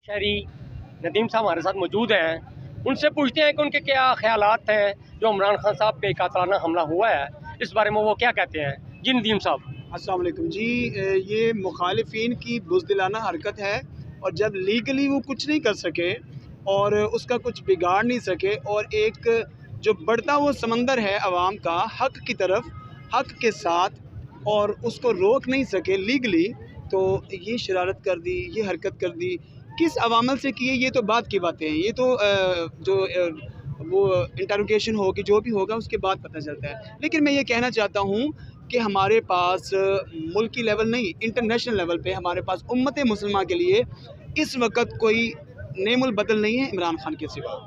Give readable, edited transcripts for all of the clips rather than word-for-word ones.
शहरी नदीम साहब हमारे साथ मौजूद हैं। उनसे पूछते हैं कि उनके क्या ख्यालात हैं जो इमरान खान साहब पे कातलाना हमला हुआ है, इस बारे में वो क्या कहते हैं। जी नदीम साहब। अस्सलाम वालेकुम जी। ये मुखालिफिन की बुज़दिलाना हरकत है, और जब लीगली वो कुछ नहीं कर सके और उसका कुछ बिगाड़ नहीं सके, और एक जो बढ़ता वो समंदर है अवाम का हक़ की तरफ, हक़ के साथ, और उसको रोक नहीं सके लीगली, तो ये शरारत कर दी, ये हरकत कर दी। किस अवामल से किए ये तो बात की बातें हैं, ये तो वो इंटरोगेशन होगी, जो भी होगा उसके बाद पता चलता है। लेकिन मैं ये कहना चाहता हूँ कि हमारे पास मुल्की लेवल नहीं, इंटरनेशनल लेवल पे हमारे पास उम्मत मुसलमान के लिए इस वक्त कोई नेमुल बदल नहीं है इमरान खान के सिवा।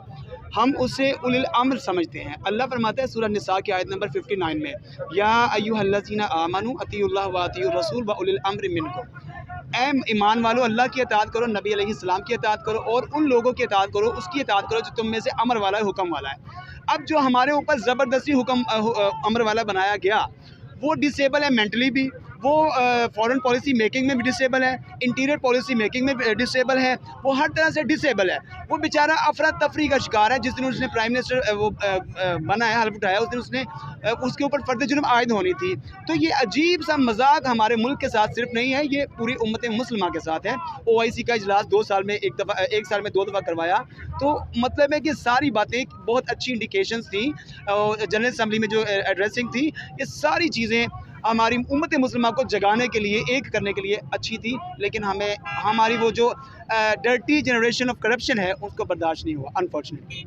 हम उसे उलिल अम्र समझते हैं। अल्लाह फरमाता है सूरह निसा की आयत नंबर 59 में, या अय्युहल्लज़ीना आमनू अतीउल्लाह व अतीउर रसूल व उलिल अम्र मिनकुम। ए ईमान वालो, अल्लाह की इताअत करो, नबी अलैहिस्सलाम की इताअत करो, और उन लोगों की इताअत करो, उसकी इताअत करो जो तुम में से अमर वाला है, हुक्म वाला है। अब जो हमारे ऊपर ज़बरदस्ती हुक्म अमर वाला बनाया गया, वो डिसेबल है मेंटली भी, वो फॉरेन पॉलिसी मेकिंग में भी डिसेबल है, इंटीरियर पॉलिसी मेकिंग में भी डिसेबल है, वो हर तरह से डिसेबल है। वो बेचारा अफरा तफरी का शिकार है। जिस दिन उसने प्राइम मिनिस्टर बना है, हल्फ उठाया, उस दिन उसने उसके ऊपर फ़र्द जुर्म आयद होनी थी। तो ये अजीब सा मजाक हमारे मुल्क के साथ सिर्फ नहीं है, ये पूरी उम्मत मुस्लिमा के साथ है। OIC का इजलास 2 साल में एक साल में 2 दफ़ा करवाया, तो मतलब है कि सारी बातें बहुत अच्छी इंडिकेशंस थी, जनरल असम्बली में जो एड्रेसिंग थी, ये सारी चीज़ें हमारी उम्मत मुस्लिमा को जगाने के लिए, एक करने के लिए अच्छी थी। लेकिन हमें हमारी वो जो डर्टी जनरेशन ऑफ करप्शन है उसको बर्दाश्त नहीं हुआ, अनफॉर्चुनेटली।